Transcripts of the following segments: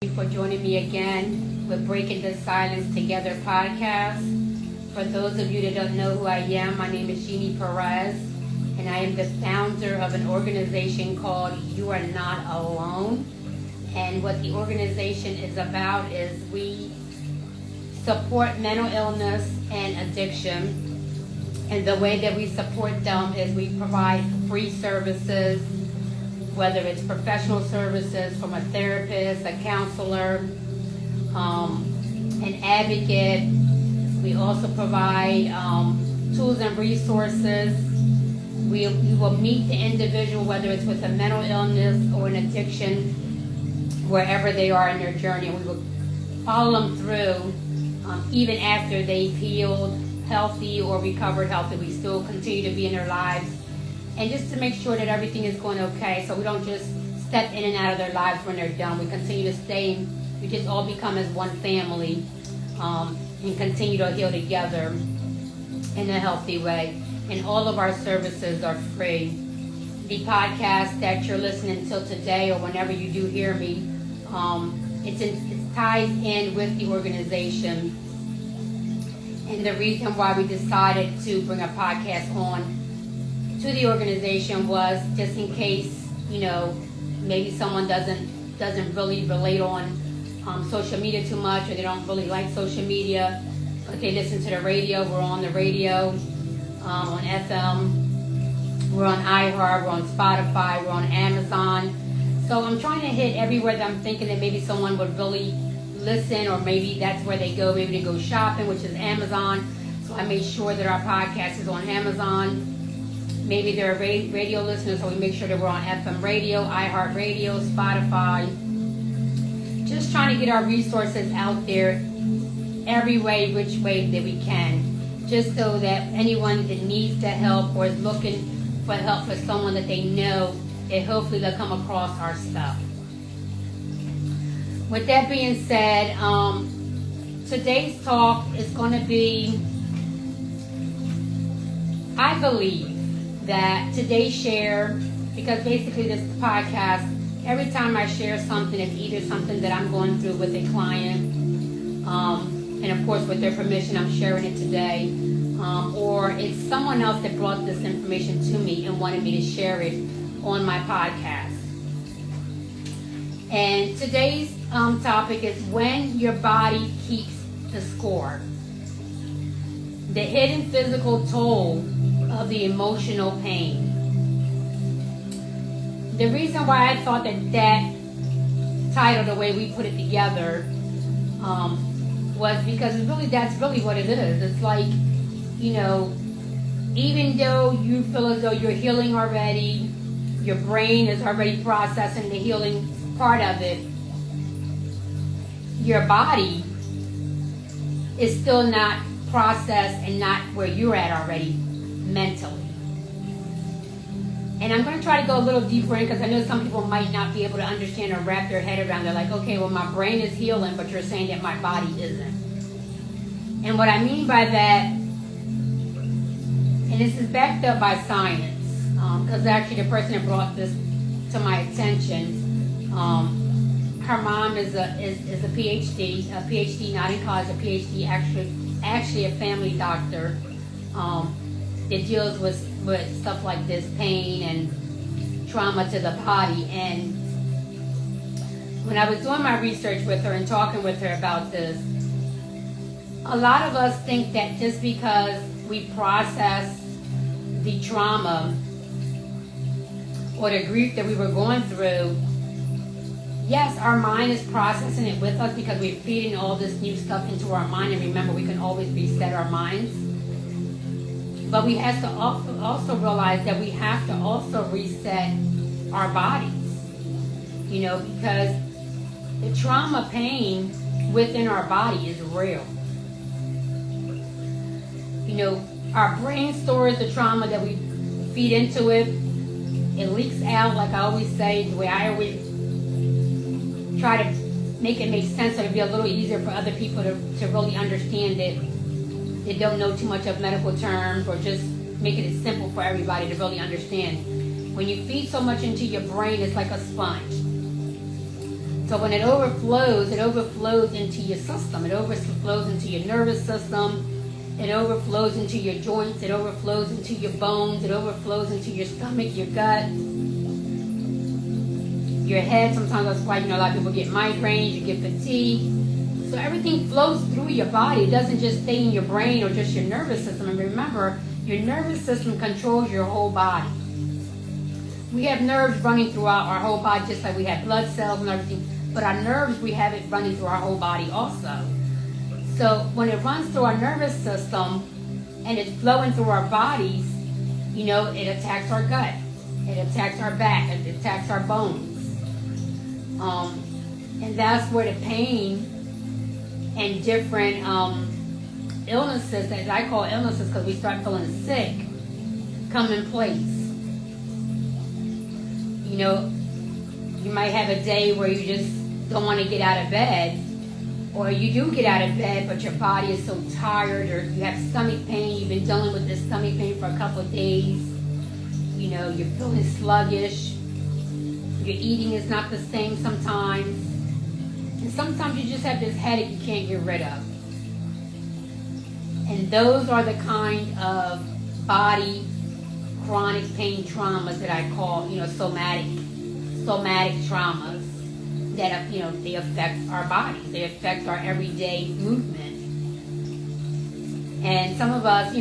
you for joining me again with Breaking the Silence Together podcast. For those of you that don't know who I am, my name is Jeannie Perez, and I am the founder of an organization called You Are Not Alone. And what the organization is about is we support mental illness and addiction. And the way that we support them is we provide free services, whether it's professional services from a therapist, a counselor, an advocate. We also provide tools and resources. We will meet the individual, whether it's with a mental illness or an addiction, wherever they are in their journey. And we will follow them through even after they've healed, healthy, or recovered healthy. We still continue to be in their lives. And just to make sure that everything is going okay, so we don't just step in and out of their lives when they're done. We continue to stay, we just all become as one family and continue to heal together in a healthy way. And all of our services are free. The podcast that you're listening to today or whenever you do hear me, it ties in with the organization. And the reason why we decided to bring a podcast on to the organization was just in case, maybe someone doesn't really relate on social media too much, or they don't really like social media, but they listen to the radio. We're on the radio, on FM, we're on iHeart, we're on Spotify, we're on Amazon. So I'm trying to hit everywhere that I'm thinking that maybe someone would really listen, or maybe that's where they go. Maybe they go shopping, which is Amazon. So I made sure that our podcast is on Amazon. Maybe they're radio listeners, so we make sure that we're on FM radio, iHeartRadio, Spotify. Just trying to get our resources out there every way, which way that we can. Just so that anyone that needs the help or is looking for help for someone that they know, that hopefully they'll come across our stuff. With that being said, today's talk is going to be, I believe, that today's share, because basically this podcast, every time I share something, it's either something that I'm going through with a client, and of course with their permission I'm sharing it today, or it's someone else that brought this information to me and wanted me to share it on my podcast. And today's topic is when your body keeps the score. The hidden physical toll of the emotional pain. The reason why I thought that title, the way we put it together, was because that's really what it is. It's like, even though you feel as though you're healing already, your brain is already processing the healing part of it, your body is still not processed and not where you're at already mentally. And I'm going to try to go a little deeper in, because I know some people might not be able to understand or wrap their head around. They're like, okay, well, my brain is healing, but you're saying that my body isn't. And what I mean by that, and this is backed up by science, because actually the person that brought this to my attention, her mom is a PhD not in college, a PhD, actually a family doctor, that deals with stuff like this, pain and trauma to the body. And when I was doing my research with her and talking with her about this, a lot of us think that just because we process the trauma or the grief that we were going through, yes, our mind is processing it with us because we're feeding all this new stuff into our mind. And remember, we can always reset our minds. But we have to also realize that we have to also reset our bodies, because the trauma pain within our body is real. Our brain stores the trauma that we feed into it. It leaks out, like I always say, the way I always try to make it make sense so it'll be a little easier for other people to really understand it. They don't know too much of medical terms, or just making it simple for everybody to really understand. When you feed so much into your brain, it's like a sponge. So when it overflows into your system. It overflows into your nervous system. It overflows into your joints. It overflows into your bones. It overflows into your stomach, your gut, your head. Sometimes that's why, a lot of people get migraines, you get fatigue. So everything flows through your body. It doesn't just stay in your brain or just your nervous system. And remember, your nervous system controls your whole body. We have nerves running throughout our whole body, just like we have blood cells and everything. But our nerves, we have it running through our whole body also. So when it runs through our nervous system and it's flowing through our bodies, it attacks our gut. It attacks our back. It attacks our bones. And that's where the pain and different illnesses, that I call illnesses because we start feeling sick, come in place. You might have a day where you just don't want to get out of bed, or you do get out of bed, but your body is so tired, or you have stomach pain. You've been dealing with this stomach pain for a couple of days. You're feeling sluggish. Your eating is not the same sometimes. And sometimes you just have this headache you can't get rid of. And those are the kind of body chronic pain traumas that I call, somatic traumas that, they affect our bodies. They affect our everyday movement. And some of us,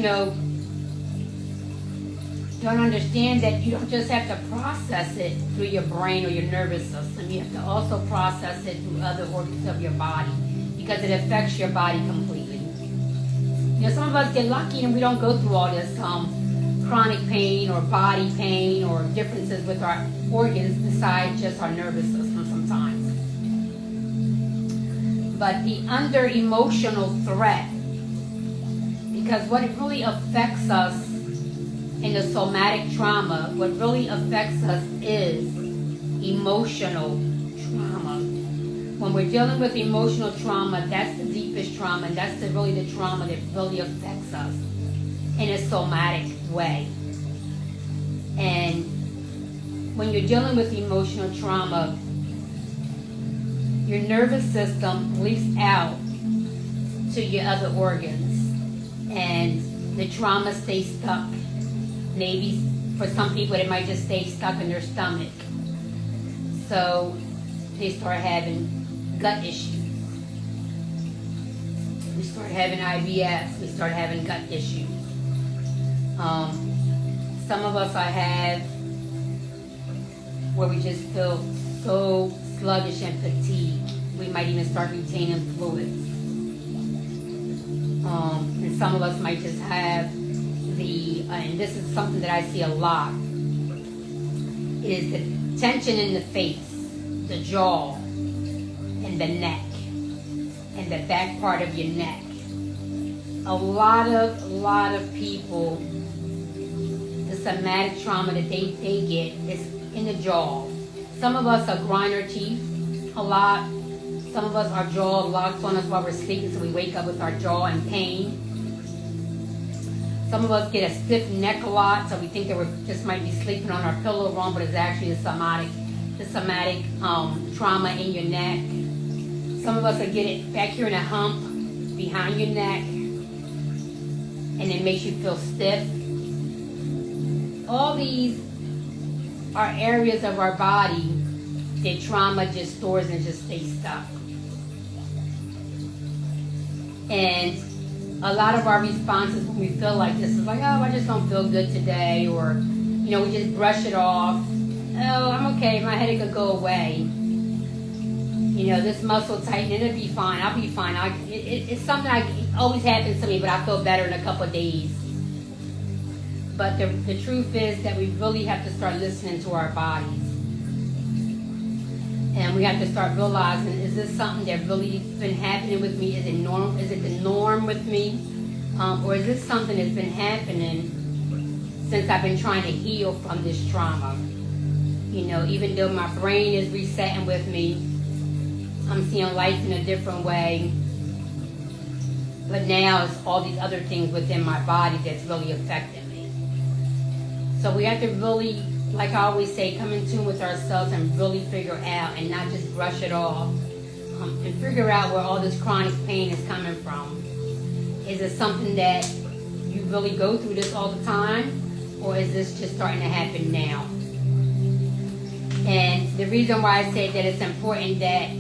don't understand that you don't just have to process it through your brain or your nervous system. You have to also process it through other organs of your body because it affects your body completely. Some of us get lucky and we don't go through all this chronic pain or body pain or differences with our organs besides just our nervous system sometimes. But the under emotional threat, because what it really affects us in the somatic trauma, what really affects us is emotional trauma. When we're dealing with emotional trauma, that's the deepest trauma, and that's really the trauma that really affects us in a somatic way. And when you're dealing with emotional trauma, your nervous system leaks out to your other organs, and the trauma stays stuck. Maybe for some people it might just stay stuck in their stomach. So they start having gut issues. We start having IBS. We start having gut issues. Some of us I have where we just feel so sluggish and fatigued. We might even start retaining fluids. And some of us might just have and this is something that I see a lot, is the tension in the face, the jaw, and the neck, and the back part of your neck. A lot of people, the somatic trauma that they get is in the jaw. Some of us grind our teeth a lot. Some of us, our jaw locks on us while we're sleeping, so we wake up with our jaw in pain. Some of us get a stiff neck a lot, so we think that we just might be sleeping on our pillow wrong, but it's actually the somatic trauma in your neck. Some of us will get it back here in a hump behind your neck, and it makes you feel stiff. All these are areas of our body that trauma just stores and just stays stuck. And a lot of our responses when we feel like this is like, oh, I just don't feel good today, or, we just brush it off. Oh, I'm okay, my headache will go away. This muscle tighten, it'll be fine, I'll be fine. It's something it always happens to me, but I feel better in a couple of days. But the truth is that we really have to start listening to our bodies. And we have to start realizing, is this something that really has been happening with me? Is it the norm with me? Or is this something that's been happening since I've been trying to heal from this trauma? Even though my brain is resetting with me, I'm seeing life in a different way. But now it's all these other things within my body that's really affecting me. So we have to really like I always say, come in tune with ourselves and really figure out and not just brush it off. And figure out where all this chronic pain is coming from. Is it something that you really go through this all the time? Or is this just starting to happen now? And the reason why I say that it's important that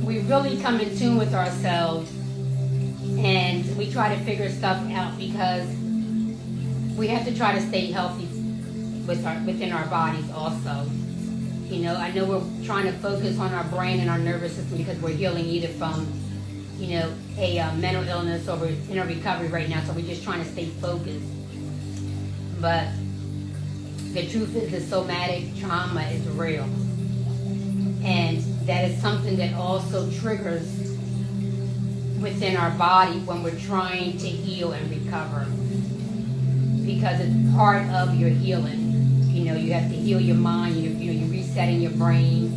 we really come in tune with ourselves and we try to figure stuff out, because we have to try to stay healthy within our bodies also. You know, I know we're trying to focus on our brain and our nervous system because we're healing either from, you know, a mental illness, or we're in a recovery right now, so we're just trying to stay focused. But the truth is, the somatic trauma is real. And that is something that also triggers within our body when we're trying to heal and recover. Because it's part of your healing. You know, you have to heal your mind. You're resetting your brain.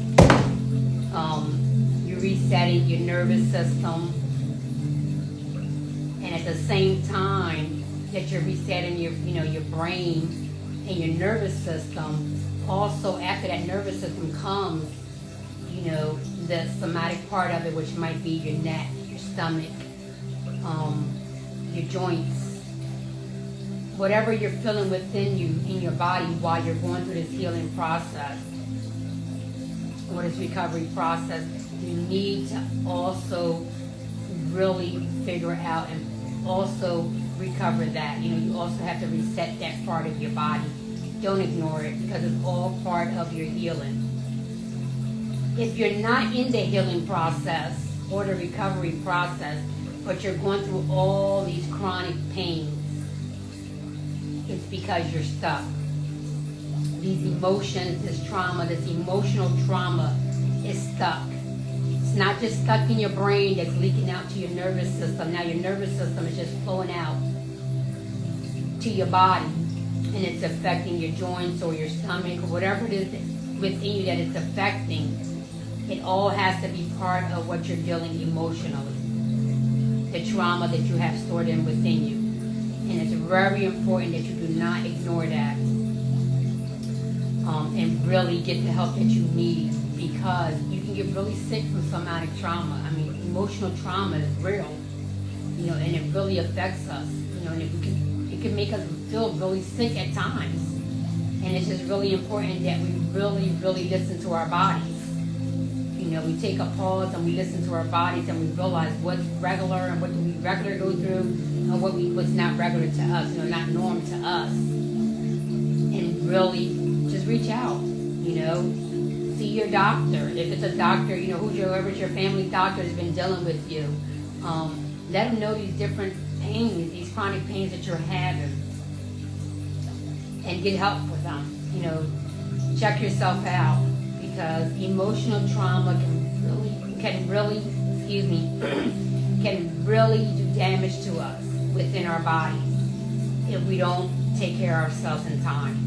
You're resetting your nervous system. And at the same time that you're resetting your brain and your nervous system, also after that nervous system comes, you know, the somatic part of it, which might be your neck, your stomach, your joints. Whatever you're feeling within you, in your body, while you're going through this healing process or this recovery process, you need to also really figure out and also recover that. You know, you also have to reset that part of your body. Don't ignore it, because it's all part of your healing. If you're not in the healing process or the recovery process, but you're going through all these chronic pains, it's because you're stuck. These emotions, this trauma, this emotional trauma is stuck. It's not just stuck in your brain that's leaking out to your nervous system. Now your nervous system is just flowing out to your body, and it's affecting your joints or your stomach or whatever it is within you that it's affecting. It all has to be part of what you're dealing emotionally. The trauma that you have stored in within you. And it's very important that you do not ignore that, and really get the help that you need, because you can get really sick from somatic trauma. I mean, emotional trauma is real, you know, and it really affects us, you know, and it can make us feel really sick at times. And it's just really important that we really, really listen to our bodies. You know, we take a pause and we listen to our bodies and we realize what's regular and what do we regularly go through, and what's not regular to us, you know, not norm to us. And really just reach out, you know, see your doctor. If it's a doctor, you know, whoever's your family doctor has been dealing with you. Let them know these different pains, these chronic pains that you're having, and get help for them. You know, check yourself out, because emotional trauma can really do damage to us within our bodies if we don't take care of ourselves in time.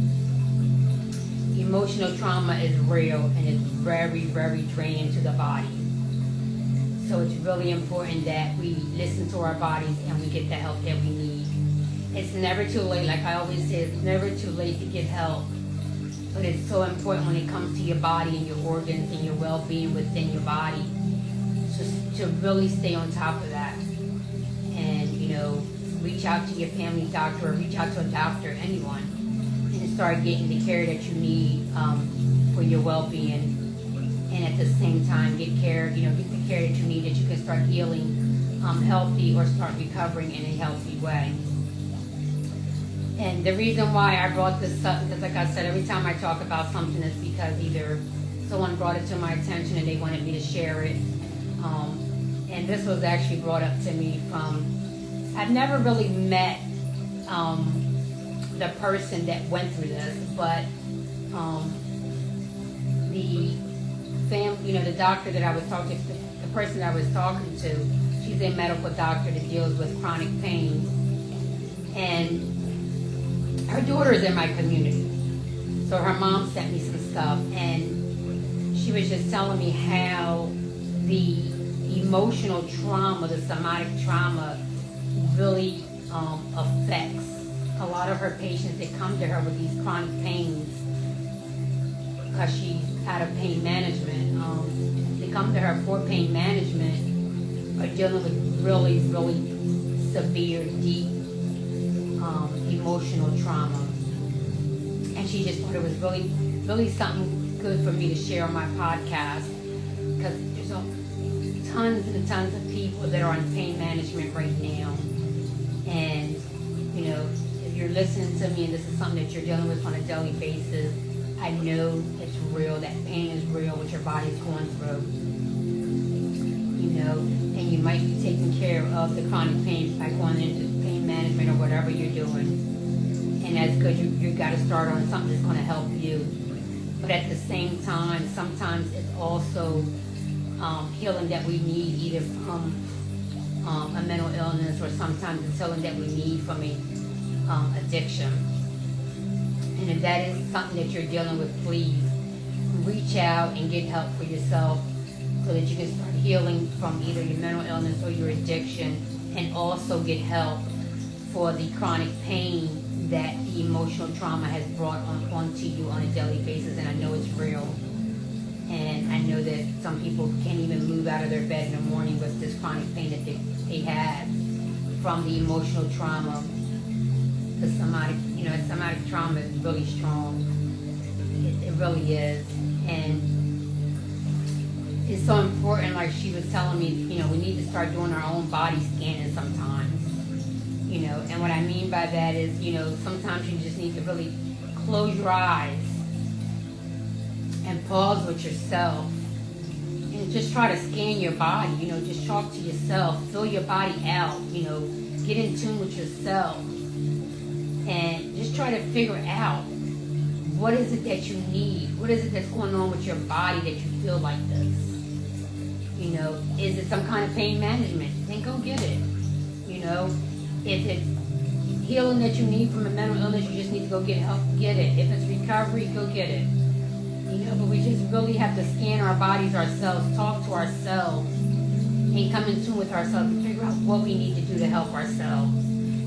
Emotional trauma is real, and it's very, very draining to the body. So it's really important that we listen to our bodies and we get the help that we need. It's never too late. Like I always say, it's never too late to get help. But it's so important when it comes to your body and your organs and your well-being within your body, just to really stay on top of that. And, you know, reach out to your family doctor, or reach out to a doctor, anyone, and start getting the care that you need for your well-being. And at the same time, get the care that you need, that you can start healing healthy, or start recovering in a healthy way. And the reason why I brought this up, because like I said, every time I talk about something, it's because either someone brought it to my attention and they wanted me to share it. And this was actually brought up to me from, I've never really met the person that went through this, but the doctor that I was talking to, the person that I was talking to, she's a medical doctor that deals with chronic pain. And her daughter is in my community. So her mom sent me some stuff, and she was just telling me how the emotional trauma, the somatic trauma, really affects a lot of her patients that come to her with these chronic pains because she's out of pain management. They come to her for pain management, are dealing with really, really severe, deep emotional trauma. And she just thought it was really, really something good for me to share on my podcast, because there's tons and tons of people that are on pain management right now. And, you know, if you're listening to me and this is something that you're dealing with on a daily basis, I know it's real. That pain is real, what your body's going through. You know, and you might be taking care of the chronic pain by going into pain management or whatever you're doing. And that's good. You got to start on something that's going to help you. But at the same time, sometimes it's also healing that we need either from a mental illness, or sometimes it's healing that we need from a addiction. And if that is something that you're dealing with, please reach out and get help for yourself so that you can start healing from either your mental illness or your addiction, and also get help for the chronic pain that the emotional trauma has brought onto you on a daily basis. And I know it's real. And I know that some people can't even move out of their bed in the morning with this chronic pain that they have from the emotional trauma. The somatic trauma is really strong. It really is. And it's so important, like she was telling me, you know, we need to start doing our own body scanning sometimes. You know, and what I mean by that is, you know, sometimes you just need to really close your eyes and pause with yourself and just try to scan your body. You know, just talk to yourself, fill your body out, you know, get in tune with yourself, and just try to figure out what is it that you need, what is it that's going on with your body that you feel like this. You know, is it some kind of pain management? Then go get it. You know, if it's healing that you need from a mental illness, you just need to go get help, get it. If it's recovery, go get it. You know, but we just really have to scan our bodies ourselves, talk to ourselves, and come in tune with ourselves and figure out what we need to do to help ourselves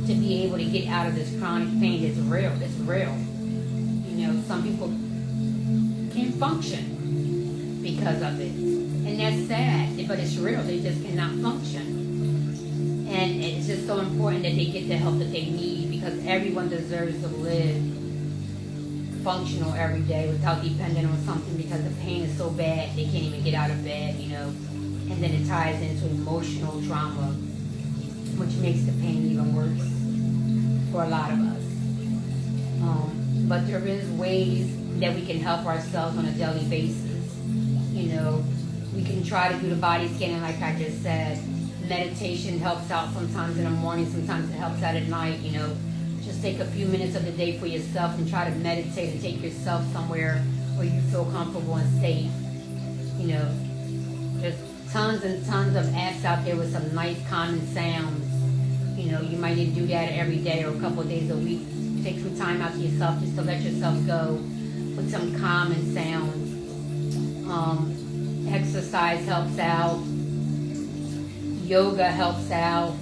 to be able to get out of this chronic pain. It's real. It's real. You know, some people can't function because of it. And that's sad, but it's real. They just cannot function. And it's just so important that they get the help that they need, because everyone deserves to live functional every day without depending on something, because the pain is so bad they can't even get out of bed, you know. And then it ties into emotional trauma, which makes the pain even worse for a lot of us. But there is ways that we can help ourselves on a daily basis. You know, we can try to do the body scanning like I just said. Meditation helps out sometimes in the morning, sometimes it helps out at night. You know, just take a few minutes of the day for yourself and try to meditate and take yourself somewhere where you feel comfortable and safe. You know, there's tons and tons of apps out there with some nice calming sounds. You know, you might need to do that every day or a couple of days a week. Take some time out to yourself just to let yourself go with some calming sounds. Exercise helps out. Yoga helps out.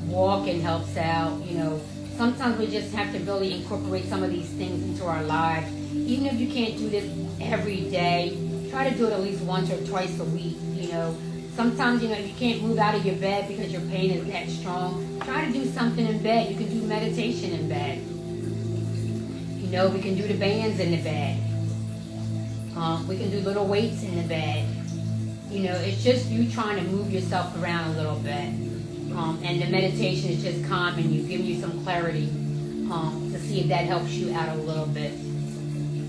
Walking helps out. You know, sometimes we just have to really incorporate some of these things into our lives. Even if you can't do this every day, try to do it at least once or twice a week. You know, sometimes, you know, you can't move out of your bed because your pain is that strong. Try to do something in bed. You can do meditation in bed. You know, we can do the bands in the bed. We can do little weights in the bed. You know, it's just you trying to move yourself around a little bit. And the meditation is just calming you, giving you some clarity to see if that helps you out a little bit.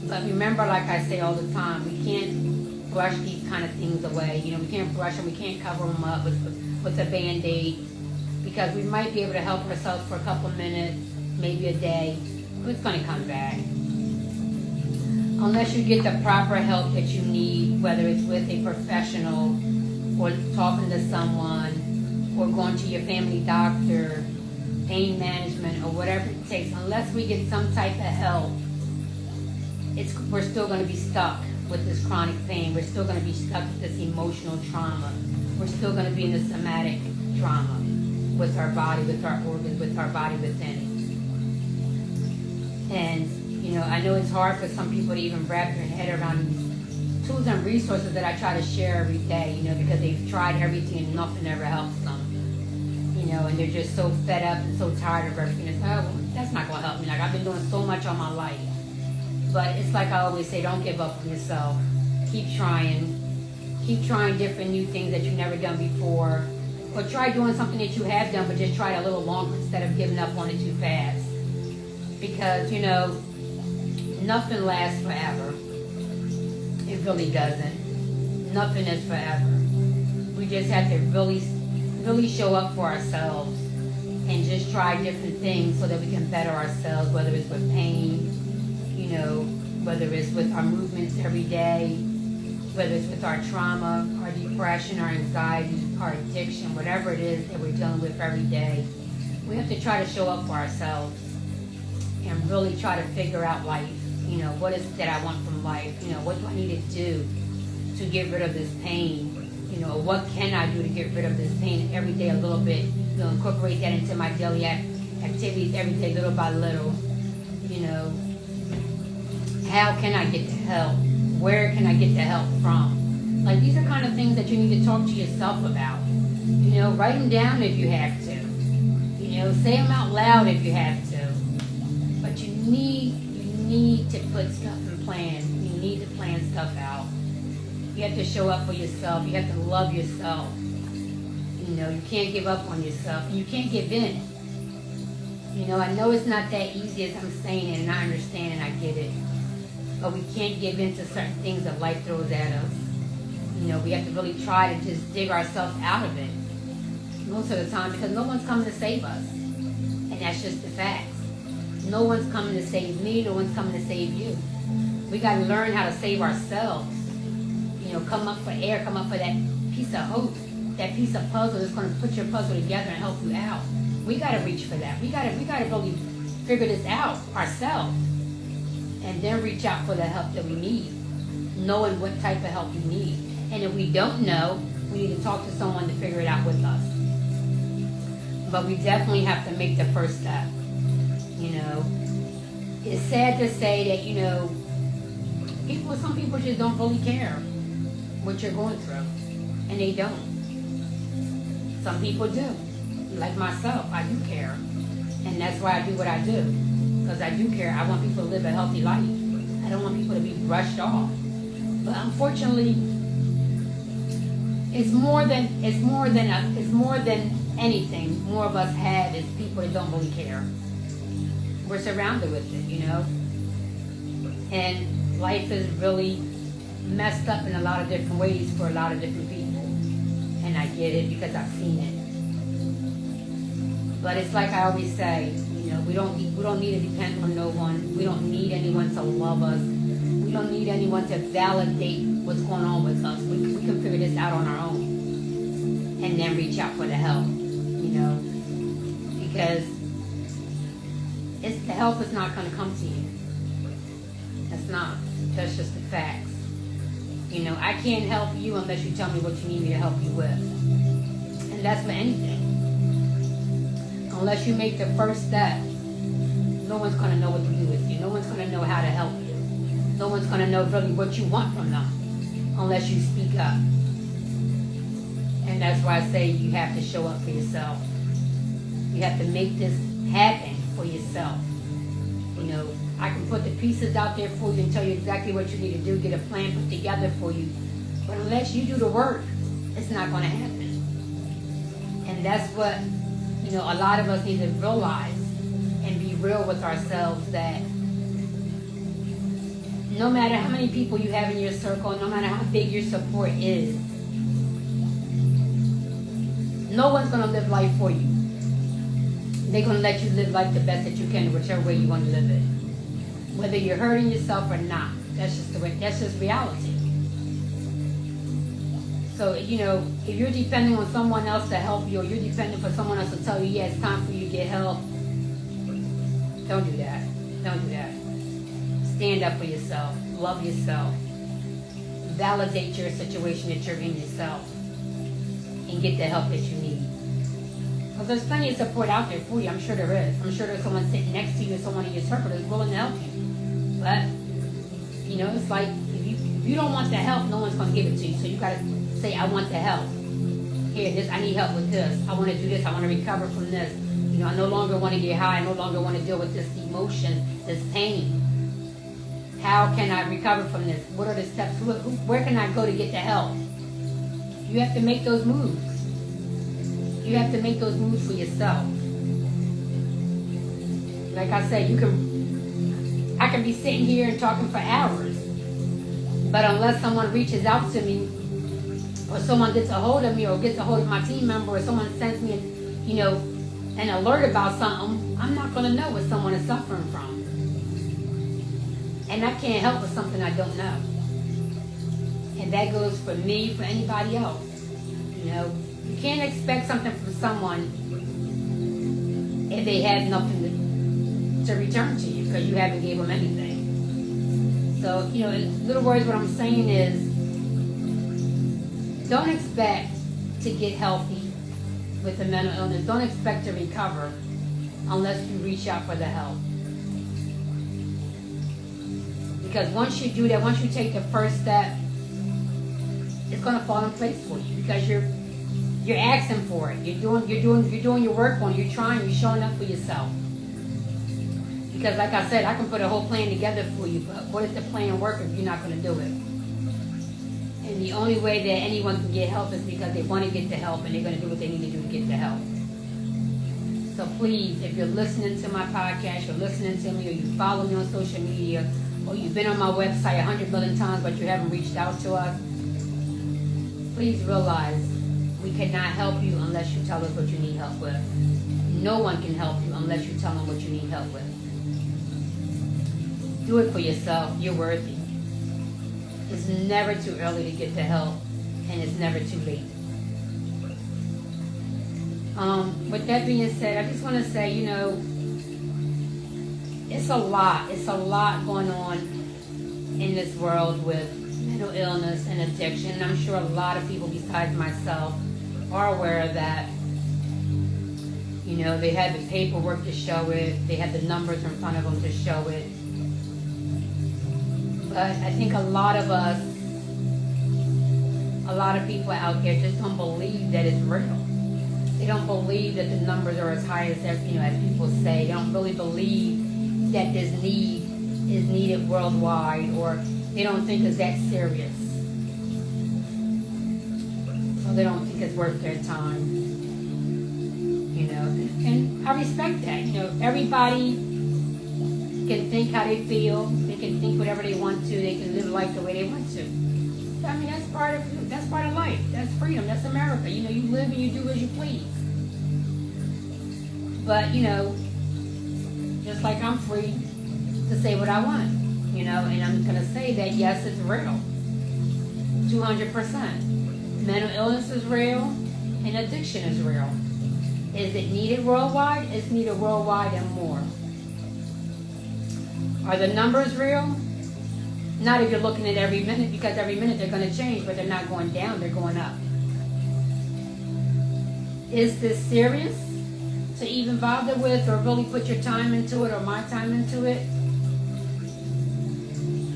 But remember, like I say all the time, we can't brush these kind of things away. You know, we can't brush them, we can't cover them up with a Band-Aid, because we might be able to help ourselves for a couple of minutes, maybe a day, but it's going to come back. Unless you get the proper help that you need, whether it's with a professional or talking to someone or going to your family doctor, pain management, or whatever it takes, unless we get some type of help, we're still going to be stuck with this chronic pain. We're still going to be stuck with this emotional trauma. We're still going to be in the somatic trauma with our body, with our organs, with our body within it. And, you I know it's hard for some people to even wrap their head around these tools and resources that I try to share every day, because they've tried everything and nothing ever helps them. And they're just so fed up and so tired of everything. It's like, oh, well, that's not going to help me. Like, I've been doing so much all my life. But it's like I always say, don't give up on yourself. Keep trying. Keep trying different new things that you've never done before. Or try doing something that you have done, but just try it a little longer instead of giving up on it too fast. Because, nothing lasts forever. It really doesn't. Nothing is forever. We just have to really show up for ourselves and just try different things so that we can better ourselves, whether it's with pain, whether it's with our movements every day, whether it's with our trauma, our depression, our anxiety, our addiction, whatever it is that we're dealing with every day. We have to try to show up for ourselves and really try to figure out life. What is it that I want from life? What do I need to do to get rid of this pain? What can I do to get rid of this pain every day a little bit? Incorporate that into my daily activities every day, little by little. How can I get the help? Where can I get the help from? Like, these are kind of things that you need to talk to yourself about. Write them down if you have to. Say them out loud if you have to. But you need to put stuff in plan. You need to plan stuff out. You have to show up for yourself. You have to love yourself. You can't give up on yourself. And you can't give in. I know it's not that easy as I'm saying it, and I understand and I get it. But we can't give in to certain things that life throws at us. We have to really try to just dig ourselves out of it most of the time, because no one's coming to save us. And that's just the facts. No one's coming to save me. No one's coming to save you. We got to learn how to save ourselves. Come up for air. Come up for that piece of hope, that piece of puzzle that's going to put your puzzle together and help you out. We got to reach for that. We got to really figure this out ourselves. And then reach out for the help that we need, knowing what type of help we need. And if we don't know, we need to talk to someone to figure it out with us. But we definitely have to make the first step. It's sad to say that, some people just don't really care what you're going through. And they don't. Some people do. Like myself, I do care. And that's why I do what I do. Because I do care. I want people to live a healthy life. I don't want people to be brushed off. But unfortunately, it's more than anything. More of us have is people that don't really care. We're surrounded with it, And life is really messed up in a lot of different ways for a lot of different people. And I get it because I've seen it. But it's like I always say, we don't need to depend on no one. We don't need anyone to love us. We don't need anyone to validate what's going on with us. We can figure this out on our own. And then reach out for the help, Because the help is not going to come to you. That's not. That's just the facts. I can't help you unless you tell me what you need me to help you with. And that's for anything. Unless you make the first step, no one's going to know what to do with you. No one's going to know how to help you. No one's going to know really what you want from them unless you speak up. And that's why I say you have to show up for yourself. You have to make this happen for yourself. I can put the pieces out there for you and tell you exactly what you need to do, get a plan put together for you. But unless you do the work, it's not going to happen. And that's what, a lot of us need to realize and be real with ourselves, that no matter how many people you have in your circle, no matter how big your support is, no one's going to live life for you. They're going to let you live life the best that you can, whichever way you want to live it. Whether you're hurting yourself or not. That's just the way. That's just reality. So, if you're depending on someone else to help you, or you're depending for someone else to tell you, yeah, it's time for you to get help, don't do that. Don't do that. Stand up for yourself. Love yourself. Validate your situation that you're in yourself. And get the help that you need. Because there's plenty of support out there for you. I'm sure there is. I'm sure there's someone sitting next to you or someone in your circle that's willing to help you. But, it's like, if you don't want the help, no one's going to give it to you. So you got to say, I want the help. Here, I need help with this. I want to do this. I want to recover from this. I no longer want to get high. I no longer want to deal with this emotion, this pain. How can I recover from this? What are the steps? Where can I go to get the help? You have to make those moves. You have to make those moves for yourself. Like I said, I can be sitting here and talking for hours, but unless someone reaches out to me, or someone gets a hold of me, or gets a hold of my team member, or someone sends me, an alert about something, I'm not going to know what someone is suffering from. And I can't help with something I don't know. And that goes for me, for anybody else. You can't expect something from someone if they have nothing to return to you, because you haven't gave them anything. So, in little words, what I'm saying is, don't expect to get healthy with a mental illness. Don't expect to recover unless you reach out for the help. Because once you do that, once you take the first step, it's going to fall in place for you, because you're asking for it. You're doing your work on it. You're trying. You're showing up for yourself. Because, like I said, I can put a whole plan together for you, but what if the plan work if you're not going to do it? And the only way that anyone can get help is because they want to get the help, and they're going to do what they need to do to get the help. So please, if you're listening to my podcast, you're listening to me, or you follow me on social media, or you've been on my website 100 million times but you haven't reached out to us, please realize we cannot help you unless you tell us what you need help with. No one can help you unless you tell them what you need help with. Do it for yourself. You're worthy. It's never too early to get the help, and it's never too late. With that being said, I just want to say, it's a lot. It's a lot going on in this world with mental illness and addiction. And I'm sure a lot of people besides myself are aware of that. They have the paperwork to show it. They have the numbers in front of them to show it. But I think a lot of people out there just don't believe that it's real. They don't believe that the numbers are as high as people say. They don't really believe that this need is needed worldwide, or they don't think it's that serious. So they don't think it's worth their time. And I respect that. Everybody can think how they feel. They can think whatever they want to. They can live life the way they want to. I mean, that's part of life. That's freedom. That's America. You live and you do as you please. But, just like I'm free to say what I want, and I'm going to say that, yes, it's real. 200%. Mental illness is real, and addiction is real. Is it needed worldwide? It's needed worldwide and more. Are the numbers real? Not if you're looking at every minute, because every minute they're going to change, but they're not going down, they're going up. Is this serious to even bother with, or really put your time into it, or my time into it?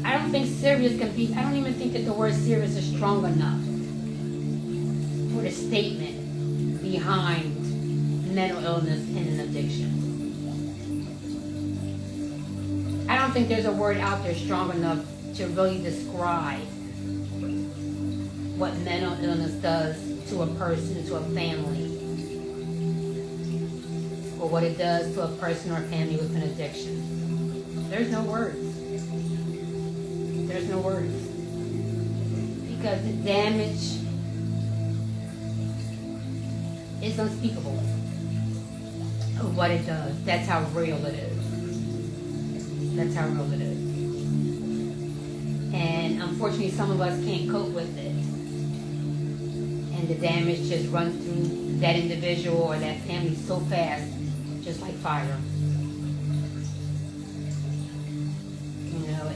I don't think serious can be, I don't even think that the word serious is strong enough for the statement behind mental illness and an addiction. I don't think there's a word out there strong enough to really describe what mental illness does to a person, to a family, or what it does to a person or a family with an addiction. There's no words. There's no words. Because the damage is unspeakable of what it does. That's how real it is. That's how real it is. And unfortunately, some of us can't cope with it. And the damage just runs through that individual or that family so fast, just like fire.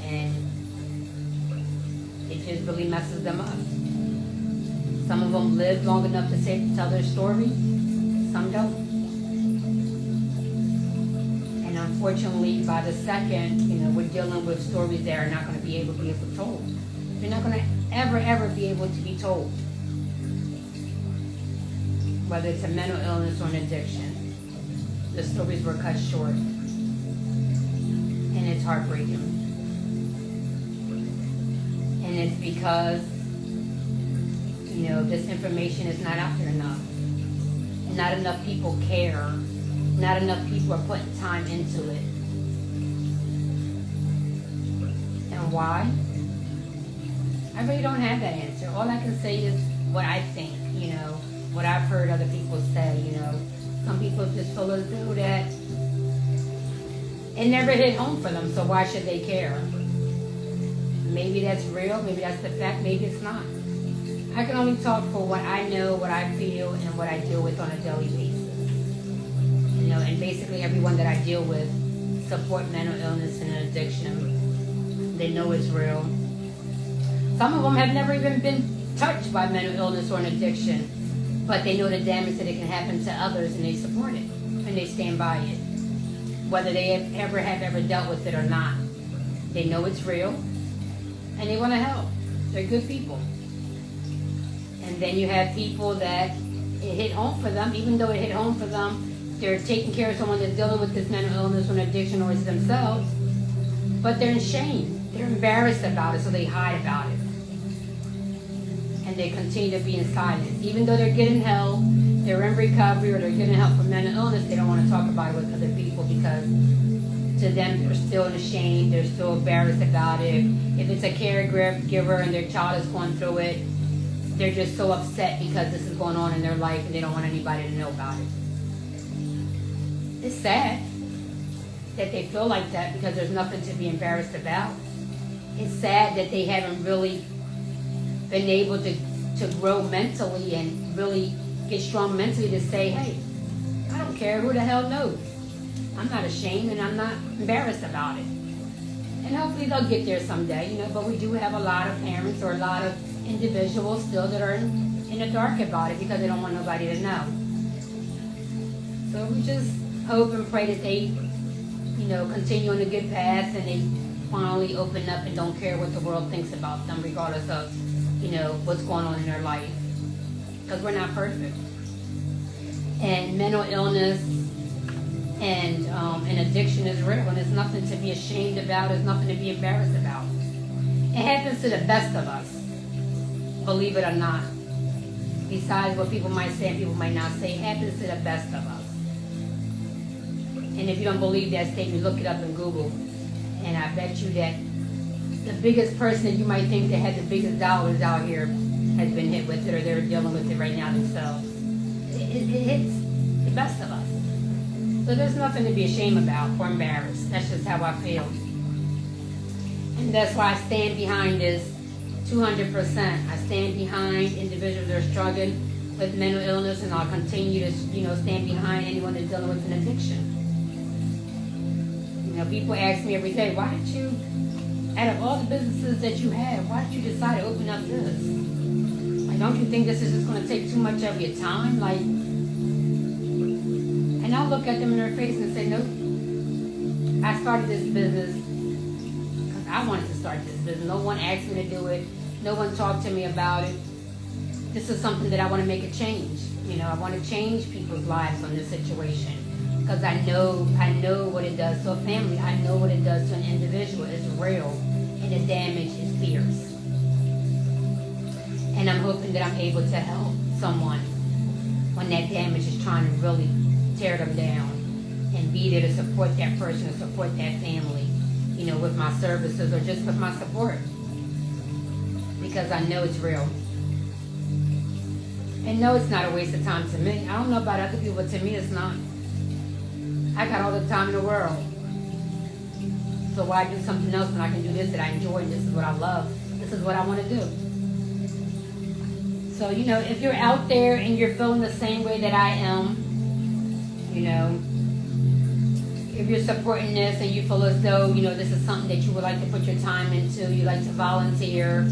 And it just really messes them up. Some of them live long enough to tell their story. Some don't. And unfortunately, by the second, we're dealing with stories that are not going to be able told. They're not going to ever be able to be told. Whether it's a mental illness or an addiction, the stories were cut short. And it's heartbreaking. And it's because, this information is not out there enough. Not enough people care. Not enough people are putting time into it. And why? I really don't have that answer. All I can say is what I think, what I've heard other people say, Some people just feel as though that it never hit home for them, so why should they care? Maybe that's real, maybe that's the fact, maybe it's not. I can only talk for what I know, what I feel, and what I deal with on a daily basis. And basically everyone that I deal with support mental illness and addiction. They know it's real. Some of them have never even been touched by mental illness or an addiction, but they know the damage that it can happen to others, and they support it, and they stand by it. Whether they have ever dealt with it or not. They know it's real, and they want to help. They're good people. And then you have people that it hit home for them, even though it hit home for them, they're taking care of someone that's dealing with this mental illness or an addiction, or it's themselves, but they're in shame. They're embarrassed about it, so they hide about it. And they continue to be in silence. Even though they're getting help, they're in recovery, or they're getting help for mental illness, they don't want to talk about it with other people because to them they're still ashamed, they're still embarrassed about it. If it's a caregiver and their child is going through it, they're just so upset because this is going on in their life and they don't want anybody to know about it. It's sad that they feel like that because there's nothing to be embarrassed about. It's sad that they haven't really been able to grow mentally and really get strong mentally to say, hey, I don't care, who the hell knows? I'm not ashamed and I'm not embarrassed about it. And hopefully they'll get there someday, but we do have a lot of parents or a lot of individuals still that are in the dark about it because they don't want nobody to know. So we just hope and pray that they, continue on the good path and they finally open up and don't care what the world thinks about them regardless of, what's going on in their life. Because we're not perfect. And mental illness and addiction is real, and it's nothing to be ashamed about, it's nothing to be embarrassed about. It happens to the best of us, believe it or not. Besides what people might say and people might not say, it happens to the best of us. And if you don't believe that statement, look it up in Google. And I bet you that the biggest person that you might think that had the biggest dollars out here has been hit with it, or they're dealing with it right now themselves. It hits the best of us. So there's nothing to be ashamed about or embarrassed. That's just how I feel. And that's why I stand behind this 200%. I stand behind individuals that are struggling with mental illness, and I'll continue to, stand behind anyone that's dealing with an addiction. People ask me every day, why did you, out of all the businesses that you have, why did you decide to open up this? Like, don't you think this is just going to take too much of your time? Like, and I'll look at them in their face and say, nope. I started this business because I wanted to start this business. No one asked me to do it. No one talked to me about it. This is something that I want to make a change. I want to change people's lives on this situation. Because I know what it does to a family. I know what it does to an individual. It's real. And the damage is fierce. And I'm hoping that I'm able to help someone when that damage is trying to really tear them down. And be there to support that person or support that family. With my services or just with my support. Because I know it's real. And no, it's not a waste of time to me. I don't know about other people, but to me it's not. I got all the time in the world. So why do something else when I can do this that I enjoy? This is what I love. This is what I want to do. So, if you're out there and you're feeling the same way that I am, if you're supporting this and you feel as though, this is something that you would like to put your time into, you like to volunteer,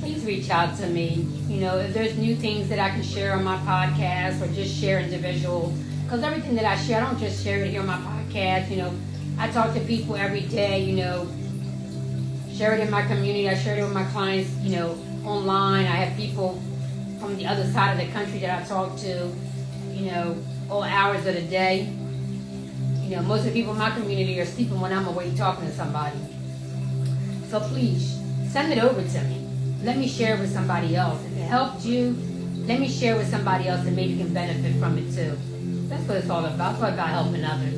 please reach out to me. If there's new things that I can share on my podcast or just share individual. Because everything that I share, I don't just share it here on my podcast. podcast. I talk to people every day, share it in my community. I share it with my clients, online. I have people from the other side of the country that I talk to, all hours of the day. Most of the people in my community are sleeping when I'm awake talking to somebody. So please, send it over to me. Let me share it with somebody else. If it helped you, let me share it with somebody else and maybe you can benefit from it too. That's what it's all about. It's all about helping others.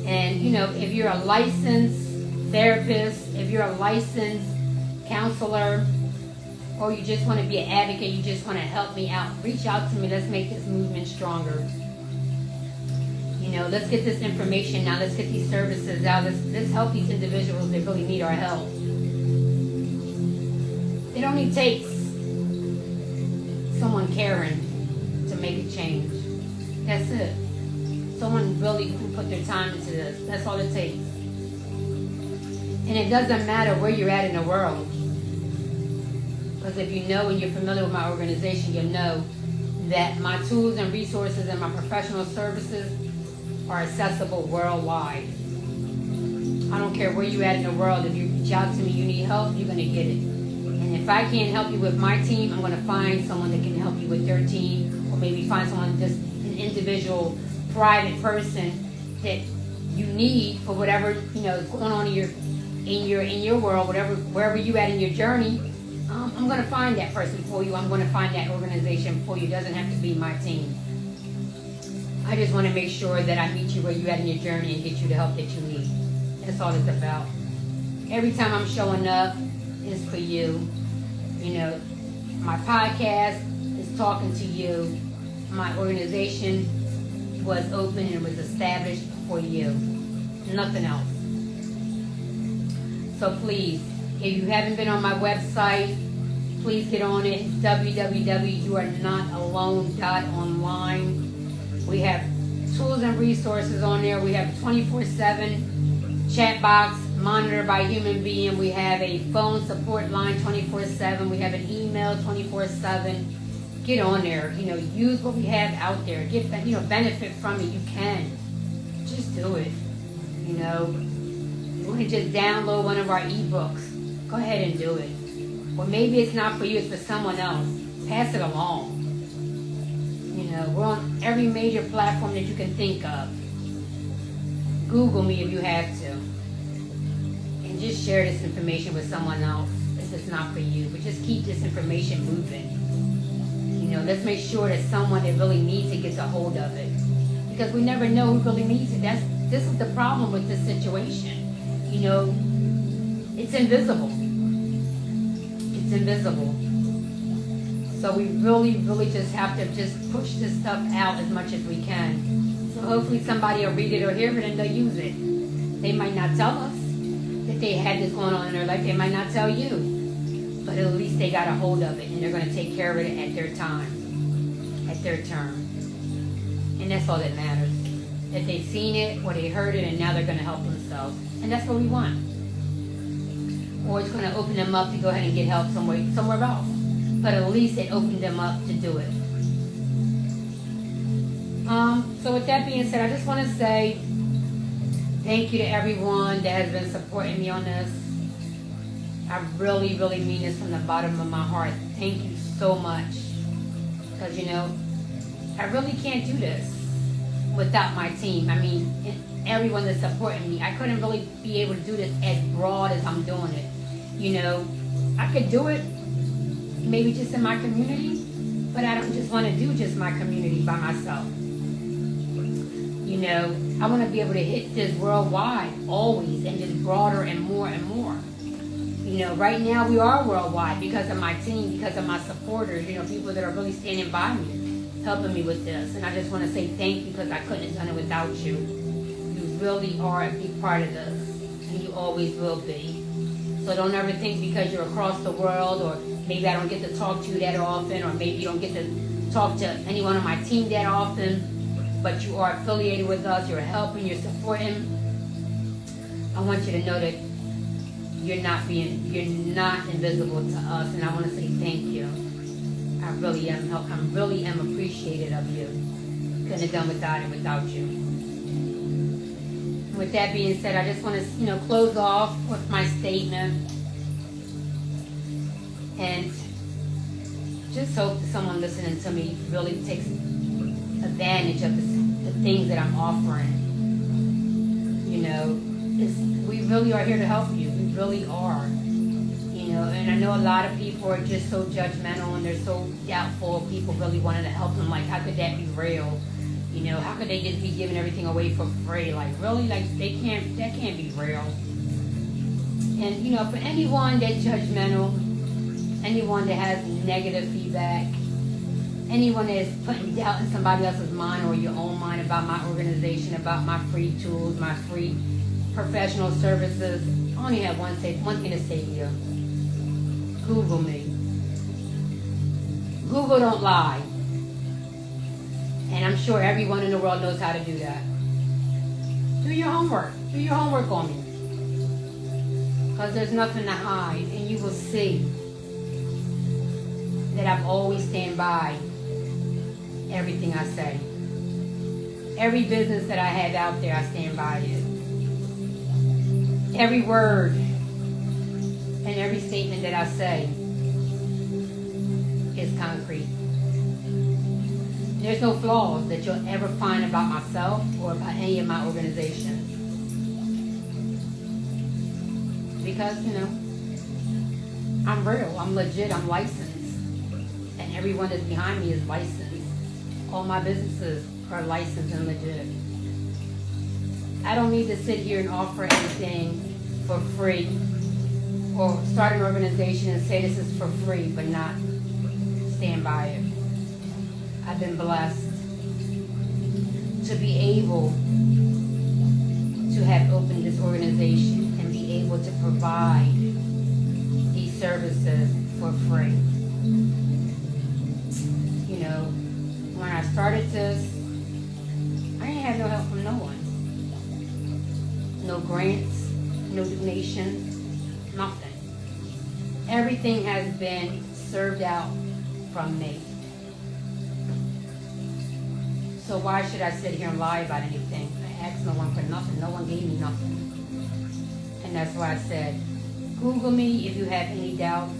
And, if you're a licensed therapist, if you're a licensed counselor, or you just want to be an advocate, you just want to help me out, reach out to me. Let's make this movement stronger. Let's get this information now. Let's get these services out. Let's help these individuals that really need our help. It only takes someone caring to make a change. That's it. Someone really who put their time into this. That's all it takes. And it doesn't matter where you're at in the world. Because if you know and you're familiar with my organization, you'll know that my tools and resources and my professional services are accessible worldwide. I don't care where you're at in the world. If you reach out to me, you need help, you're going to get it. And if I can't help you with my team, I'm going to find someone that can help you with their team, or maybe find someone, just an individual, private person that you need for whatever is going on in your world, wherever you at in your journey. I'm going to find that person for you. I'm going to find that organization for you. It doesn't have to be my team. I just want to make sure that I meet you where you're at in your journey and get you the help that you need. That's all it's about. Every time I'm showing up is for you. My podcast is talking to you. My organization was open and was established for you. Nothing else. So please, if you haven't been on my website, please get on it. It's www.youarenotalone.online. We have tools and resources on there. We have a 24/7 chat box monitored by a human being. We have a phone support line 24/7. We have an email 24/7. Get on there. Use what we have out there. Get benefit from it. You can. Just do it. You want to just download one of our ebooks. Go ahead and do it. Or maybe it's not for you. It's for someone else. Pass it along. We're on every major platform that you can think of. Google me if you have to. And just share this information with someone else if it's not for you. But just keep this information moving. Let's make sure that someone that really needs it gets a hold of it. Because we never know who really needs it. This is the problem with this situation. It's invisible. It's invisible. So we really, really just have to just push this stuff out as much as we can. So hopefully somebody will read it or hear it and they'll use it. They might not tell us that they had this going on in their life. They might not tell you. But at least they got a hold of it and they're going to take care of it at their time, at their term. And that's all that matters. That they've seen it or they heard it and now they're going to help themselves. And that's what we want. Or it's going to open them up to go ahead and get help somewhere else. But at least it opened them up to do it. So with that being said, I just want to say thank you to everyone that has been supporting me on this. I really, really mean this from the bottom of my heart. Thank you so much. Because, I really can't do this without my team. Everyone that's supporting me. I couldn't really be able to do this as broad as I'm doing it. I could do it maybe just in my community, but I don't just want to do just my community by myself. I want to be able to hit this worldwide always and just broader and more and more. Right now we are worldwide because of my team, because of my supporters, people that are really standing by me, helping me with this. And I just want to say thank you because I couldn't have done it without you. You really are a big part of this, and you always will be. So don't ever think because you're across the world, or maybe I don't get to talk to you that often, or maybe you don't get to talk to anyone on my team that often, but you are affiliated with us, you're helping, you're supporting. I want you to know that you're not invisible to us, and I want to say thank you. I really am appreciative of you. Couldn't have done without you. with that being said, I just want to, close off with my statement. And just hope that someone listening to me really takes advantage of the things that I'm offering. We really are here to help you. We really are. And I know a lot of people are just so judgmental and they're so doubtful of people really wanting to help them. Like, how could that be real? How could they just be giving everything away for free? Like, really? Like, that can't be real. And, for anyone that's judgmental, anyone that has negative feedback, anyone that is putting doubt in somebody else's mind or your own mind about my organization, about my free tools, my free professional services, I only have one thing to say to you. Google me. Google don't lie. And I'm sure everyone in the world knows how to do that. Do your homework. Do your homework on me. Because there's nothing to hide. And you will see that I've always stand by everything I say. Every business that I have out there, I stand by it. Every word and every statement that I say is concrete. There's no flaws that you'll ever find about myself or about any of my organizations. Because, I'm real, I'm legit, I'm licensed. And everyone that's behind me is licensed. All my businesses are licensed and legit. I don't need to sit here and offer anything for free or start an organization and say this is for free but not stand by it. I've been blessed to be able to have opened this organization and be able to provide these services for free. When I started this, I didn't have no help from no one. No grants, no donations, nothing. Everything has been served out from me. So why should I sit here and lie about anything? I asked no one for nothing. No one gave me nothing. And that's why I said, Google me if you have any doubts.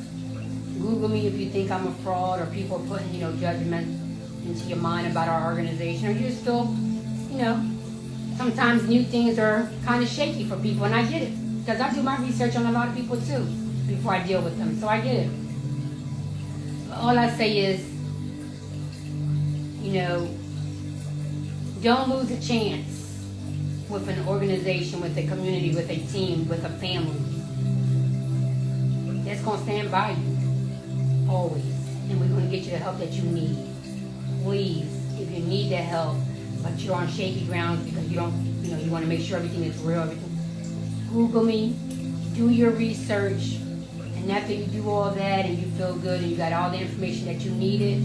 Google me if you think I'm a fraud or people are putting, judgment into your mind about our organization. Or you're still, sometimes new things are kind of shaky for people, and I get it. Because I do my research on a lot of people too before I deal with them. So I get it. But all I say is, don't lose a chance with an organization, with a community, with a team, with a family. It's going to stand by you, always. And we're going to get you the help that you need. Please, if you need that help, but you're on shaky grounds because you want to make sure everything is real, Google me, do your research, and after you do all that and you feel good and you got all the information that you needed,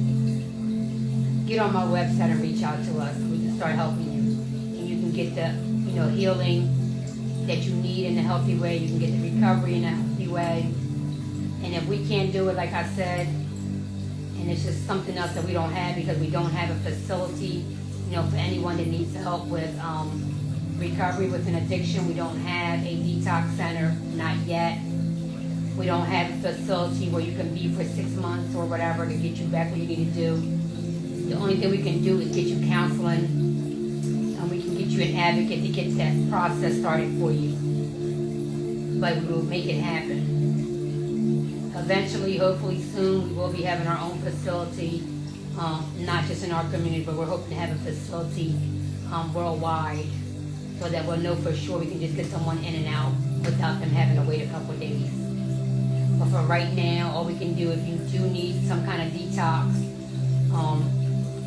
get on my website and reach out to us. We can start helping you. And you can get the, healing that you need in a healthy way. You can get the recovery in a healthy way. And if we can't do it, like I said, and it's just something else that we don't have because we don't have a facility, for anyone that needs help with recovery with an addiction, we don't have a detox center, not yet. We don't have a facility where you can be for 6 months or whatever to get you back what you need to do. The only thing we can do is get you counseling, and we can get you an advocate to get that process started for you. But we will make it happen. Eventually, hopefully soon, we will be having our own facility, not just in our community, but we're hoping to have a facility worldwide so that we'll know for sure we can just get someone in and out without them having to wait a couple of days. But for right now, all we can do, if you do need some kind of detox,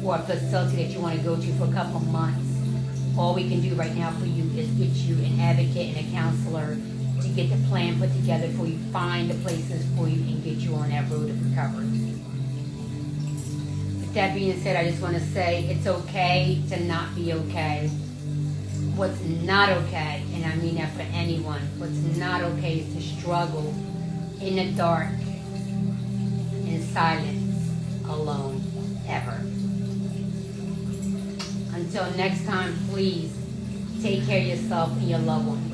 or a facility that you want to go to for a couple months, all we can do right now for you is get you an advocate and a counselor to get the plan put together for you, find the places for you, and get you on that road of recovery. With that being said, I just want to say it's okay to not be okay. What's not okay, and I mean that for anyone, what's not okay is to struggle in the dark, in silence, alone, ever. Until next time, please take care of yourself and your loved ones.